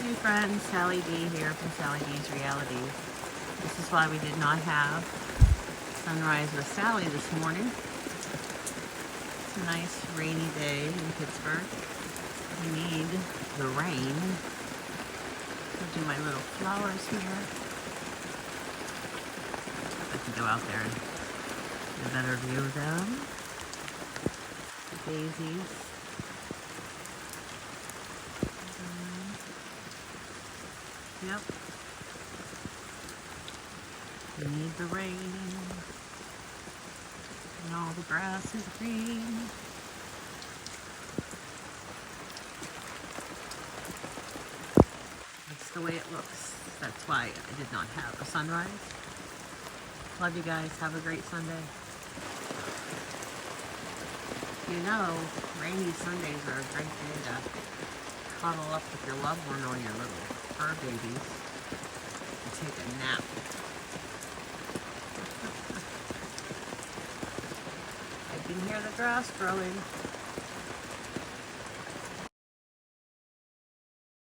Hey friends, Sally D here from Sally D's Realities. This is why we did not have sunrise with Sally this morning. It's a nice rainy day in Pittsburgh. We need the rain. I'll do my little flowers here. I can go out there and get a better view of them. The daisies. Yep. We need the rain. And all the grass is green. That's the way it looks. That's why I did not have a sunrise. Love you guys. Have a great Sunday. You know, rainy Sundays are a great day to cuddle up with your loved one or your little fur babies and take a nap. I can hear the grass growing.